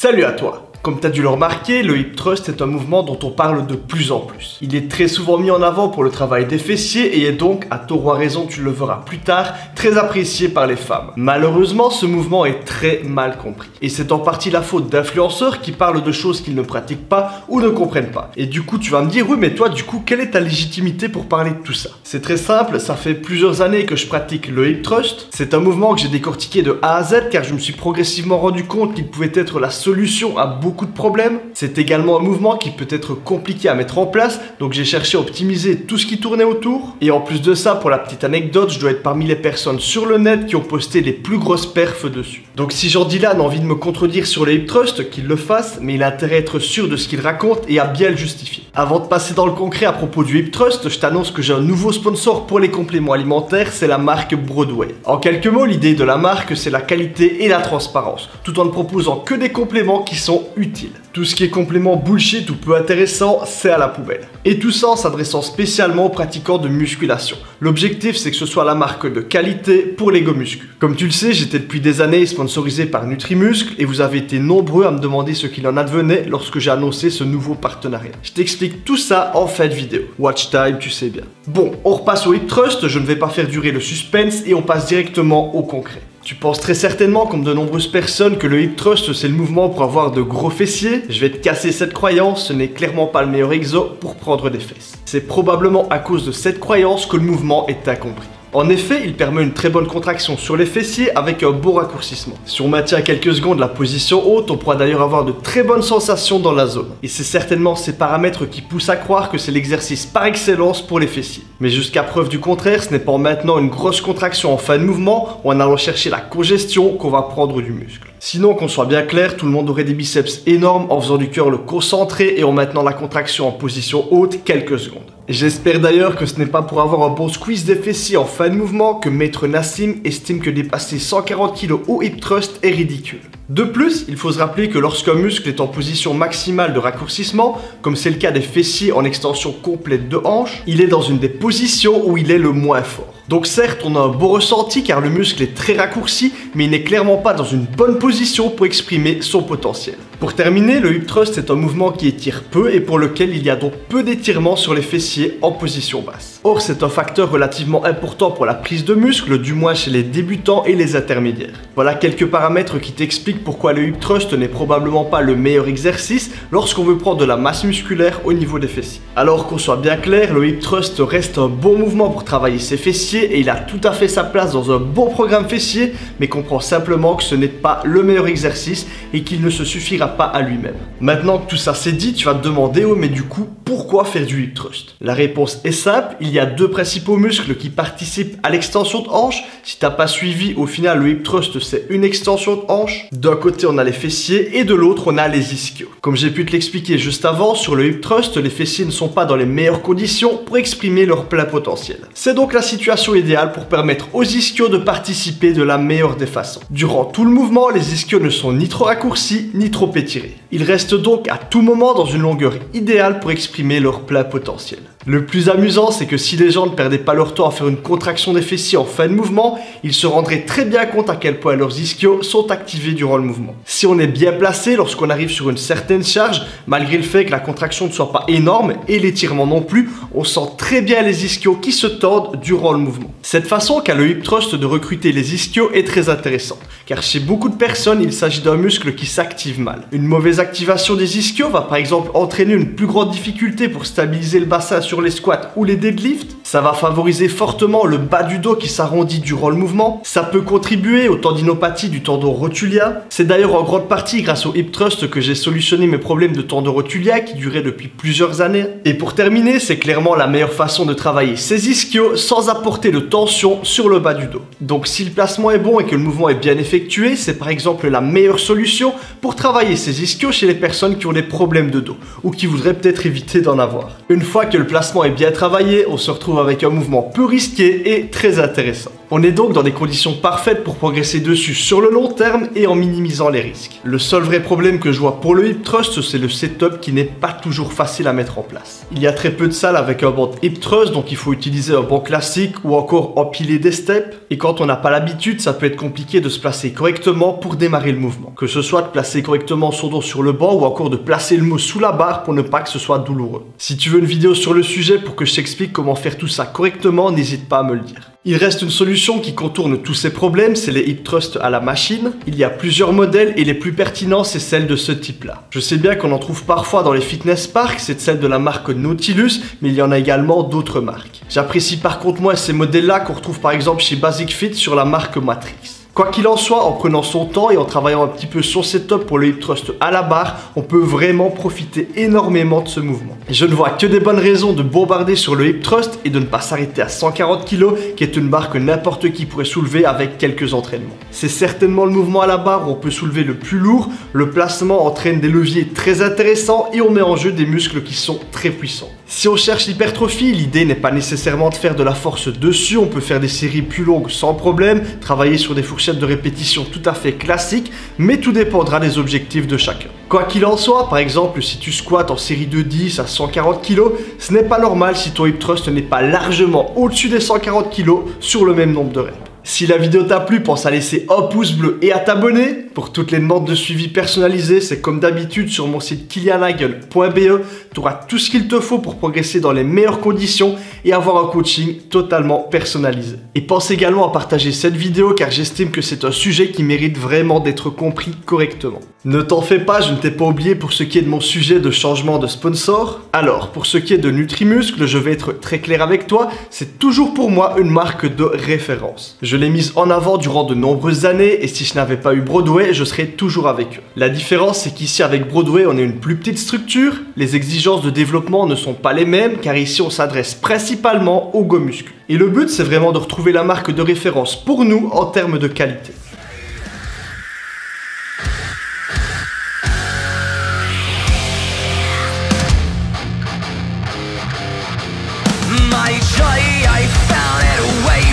Salut à toi! Comme tu as dû le remarquer, le hip thrust est un mouvement dont on parle de plus en plus. Il est très souvent mis en avant pour le travail des fessiers et est donc, à tort ou à raison, tu le verras plus tard, très apprécié par les femmes. Malheureusement, ce mouvement est très mal compris. Et c'est en partie la faute d'influenceurs qui parlent de choses qu'ils ne pratiquent pas ou ne comprennent pas. Et du coup, tu vas me dire, oui, mais toi, du coup, quelle est ta légitimité pour parler de tout ça? C'est très simple, ça fait plusieurs années que je pratique le hip thrust. C'est un mouvement que j'ai décortiqué de A à Z car je me suis progressivement rendu compte qu'il pouvait être la solution à beaucoup de problèmes. C'est également un mouvement qui peut être compliqué à mettre en place, donc j'ai cherché à optimiser tout ce qui tournait autour. Et en plus de ça, pour la petite anecdote, je dois être parmi les personnes sur le net qui ont posté les plus grosses perfs dessus. Donc si Jean Dylan a envie de me contredire sur le hip thrust, qu'il le fasse, mais il a intérêt à être sûr de ce qu'il raconte et à bien le justifier. Avant de passer dans le concret à propos du hip thrust, je t'annonce que j'ai un nouveau sponsor pour les compléments alimentaires, c'est la marque Broadway. En quelques mots, l'idée de la marque, c'est la qualité et la transparence, tout en ne proposant que des compléments qui sont utiles. Tout ce qui est complément bullshit ou peu intéressant, c'est à la poubelle. Et tout ça en s'adressant spécialement aux pratiquants de musculation. L'objectif, c'est que ce soit la marque de qualité pour les go muscu. Comme tu le sais, j'étais depuis des années sponsorisé par Nutrimuscle et vous avez été nombreux à me demander ce qu'il en advenait lorsque j'ai annoncé ce nouveau partenariat. Je t'explique tout ça en fin de vidéo. Watch time, tu sais bien. Bon, on repasse au hip thrust, je ne vais pas faire durer le suspense et on passe directement au concret. Tu penses très certainement, comme de nombreuses personnes, que le hip thrust c'est le mouvement pour avoir de gros fessiers. Je vais te casser cette croyance, ce n'est clairement pas le meilleur exo pour prendre des fesses. C'est probablement à cause de cette croyance que le mouvement est incompris. En effet, il permet une très bonne contraction sur les fessiers avec un beau raccourcissement. Si on maintient quelques secondes la position haute, on pourra d'ailleurs avoir de très bonnes sensations dans la zone. Et c'est certainement ces paramètres qui poussent à croire que c'est l'exercice par excellence pour les fessiers. Mais jusqu'à preuve du contraire, ce n'est pas en maintenant une grosse contraction en fin de mouvement ou en allant chercher la congestion qu'on va prendre du muscle. Sinon, qu'on soit bien clair, tout le monde aurait des biceps énormes en faisant du curl concentré et en maintenant la contraction en position haute quelques secondes. J'espère d'ailleurs que ce n'est pas pour avoir un bon squeeze des fessiers en fin de mouvement que Maître Nassim estime que dépasser 140 kg au hip thrust est ridicule. De plus, il faut se rappeler que lorsqu'un muscle est en position maximale de raccourcissement, comme c'est le cas des fessiers en extension complète de hanche, il est dans une des positions où il est le moins fort. Donc certes, on a un beau ressenti car le muscle est très raccourci, mais il n'est clairement pas dans une bonne position pour exprimer son potentiel. Pour terminer, le hip thrust est un mouvement qui étire peu et pour lequel il y a donc peu d'étirement sur les fessiers en position basse. Or, c'est un facteur relativement important pour la prise de muscle, du moins chez les débutants et les intermédiaires. Voilà quelques paramètres qui t'expliquent pourquoi le hip thrust n'est probablement pas le meilleur exercice lorsqu'on veut prendre de la masse musculaire au niveau des fessiers. Alors qu'on soit bien clair, le hip thrust reste un bon mouvement pour travailler ses fessiers et il a tout à fait sa place dans un bon programme fessier, mais comprends simplement que ce n'est pas le meilleur exercice et qu'il ne se suffira pas à lui-même. Maintenant que tout ça c'est dit, tu vas te demander, oh mais du coup, pourquoi faire du hip thrust? La réponse est simple, il y a deux principaux muscles qui participent à l'extension de hanche. Si t'as pas suivi, au final le hip thrust c'est une extension de hanche. D'un côté on a les fessiers et de l'autre on a les ischios. Comme j'ai pu te l'expliquer juste avant, sur le hip thrust, les fessiers ne sont pas dans les meilleures conditions pour exprimer leur plein potentiel. C'est donc la situation idéale pour permettre aux ischios de participer de la meilleure des façons. Durant tout le mouvement, les ischios ne sont ni trop raccourcis ni trop étirés. Ils restent donc à tout moment dans une longueur idéale pour exprimer leur plein potentiel. Le plus amusant, c'est que si les gens ne perdaient pas leur temps à faire une contraction des fessiers en fin de mouvement, ils se rendraient très bien compte à quel point leurs ischios sont activés durant le mouvement. Si on est bien placé lorsqu'on arrive sur une certaine charge, malgré le fait que la contraction ne soit pas énorme et l'étirement non plus, on sent très bien les ischios qui se tordent durant le mouvement. Cette façon qu'a le hip thrust de recruter les ischios est très intéressante, car chez beaucoup de personnes, il s'agit d'un muscle qui s'active mal. Une mauvaise activation des ischios va par exemple entraîner une plus grande difficulté pour stabiliser le bassin sur les squats ou les deadlifts. Ça va favoriser fortement le bas du dos qui s'arrondit durant le mouvement. Ça peut contribuer aux tendinopathies du tendon rotulien. C'est d'ailleurs en grande partie grâce au hip thrust que j'ai solutionné mes problèmes de tendon rotulien qui duraient depuis plusieurs années. Et pour terminer, c'est clairement la meilleure façon de travailler ces ischios sans apporter de tension sur le bas du dos. Donc si le placement est bon et que le mouvement est bien effectué, c'est par exemple la meilleure solution pour travailler ces ischios chez les personnes qui ont des problèmes de dos ou qui voudraient peut-être éviter d'en avoir. Une fois que le placement est bien travaillé, on se retrouve avec un mouvement peu risqué et très intéressant. On est donc dans des conditions parfaites pour progresser dessus sur le long terme et en minimisant les risques. Le seul vrai problème que je vois pour le hip thrust, c'est le setup qui n'est pas toujours facile à mettre en place. Il y a très peu de salles avec un banc hip thrust, donc il faut utiliser un banc classique ou encore empiler des steps. Et quand on n'a pas l'habitude, ça peut être compliqué de se placer correctement pour démarrer le mouvement. Que ce soit de placer correctement son dos sur le banc ou encore de placer le mot sous la barre pour ne pas que ce soit douloureux. Si tu veux une vidéo sur le sujet pour que je t'explique comment faire tout ça correctement, n'hésite pas à me le dire. Il reste une solution qui contourne tous ces problèmes, c'est les hip thrusts à la machine. Il y a plusieurs modèles et les plus pertinents, c'est celle de ce type-là. Je sais bien qu'on en trouve parfois dans les fitness parks, c'est celle de la marque Nautilus, mais il y en a également d'autres marques. J'apprécie par contre moi ces modèles-là qu'on retrouve par exemple chez Basic Fit sur la marque Matrix. Quoi qu'il en soit, en prenant son temps et en travaillant un petit peu son setup pour le hip thrust à la barre, on peut vraiment profiter énormément de ce mouvement. Et je ne vois que des bonnes raisons de bombarder sur le hip thrust et de ne pas s'arrêter à 140 kg, qui est une barre que n'importe qui pourrait soulever avec quelques entraînements. C'est certainement le mouvement à la barre où on peut soulever le plus lourd, le placement entraîne des leviers très intéressants et on met en jeu des muscles qui sont très puissants. Si on cherche l'hypertrophie, l'idée n'est pas nécessairement de faire de la force dessus, on peut faire des séries plus longues sans problème, travailler sur des fourchettes de répétition tout à fait classiques, mais tout dépendra des objectifs de chacun. Quoi qu'il en soit, par exemple, si tu squattes en série de 10 à 140 kg, ce n'est pas normal si ton hip thrust n'est pas largement au-dessus des 140 kg sur le même nombre de reps. Si la vidéo t'a plu, pense à laisser un pouce bleu et à t'abonner. Pour toutes les demandes de suivi personnalisées, c'est comme d'habitude sur mon site kiliannagel.be. Tu auras tout ce qu'il te faut pour progresser dans les meilleures conditions et avoir un coaching totalement personnalisé. Et pense également à partager cette vidéo car j'estime que c'est un sujet qui mérite vraiment d'être compris correctement. Ne t'en fais pas, je ne t'ai pas oublié pour ce qui est de mon sujet de changement de sponsor. Alors, pour ce qui est de Nutrimuscle, je vais être très clair avec toi, c'est toujours pour moi une marque de référence. Je l'ai mise en avant durant de nombreuses années et si je n'avais pas eu Broadway, je serais toujours avec eux. La différence, c'est qu'ici avec Broadway, on est une plus petite structure, les exigences de développement ne sont pas les mêmes car ici on s'adresse principalement aux gros muscles. Et le but, c'est vraiment de retrouver la marque de référence pour nous en termes de qualité.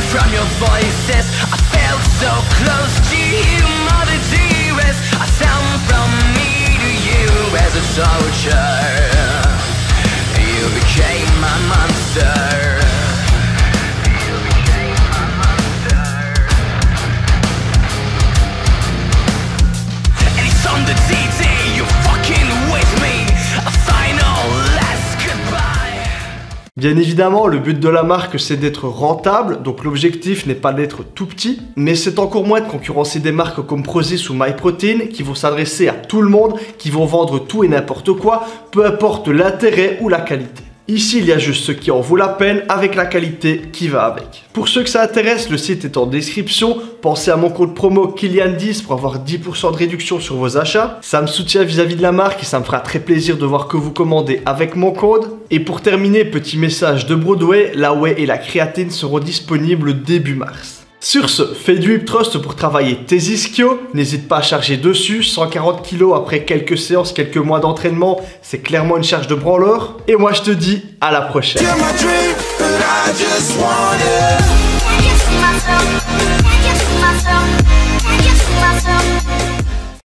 From your voices, I felt so close to you, mother dearest. I sound from me to you as a soldier. You became my monster. You became my monster. And it's on the DD, you're fucking with me. A final last goodbye. Bien évidemment, le but de la marque, c'est d'être rentable, donc l'objectif n'est pas d'être tout petit, mais c'est encore moins de concurrencer des marques comme Prozis ou MyProtein qui vont s'adresser à tout le monde, qui vont vendre tout et n'importe quoi, peu importe l'intérêt ou la qualité. Ici, il y a juste ce qui en vaut la peine avec la qualité qui va avec. Pour ceux que ça intéresse, le site est en description. Pensez à mon code promo Kilian10 pour avoir 10% de réduction sur vos achats. Ça me soutient vis-à-vis de la marque et ça me fera très plaisir de voir que vous commandez avec mon code. Et pour terminer, petit message de Broadway, la whey et la créatine seront disponibles début mars. Sur ce, fais du hip thrust pour travailler tes ischios, n'hésite pas à charger dessus, 140 kg après quelques séances, quelques mois d'entraînement, c'est clairement une charge de branleur. Et moi je te dis à la prochaine.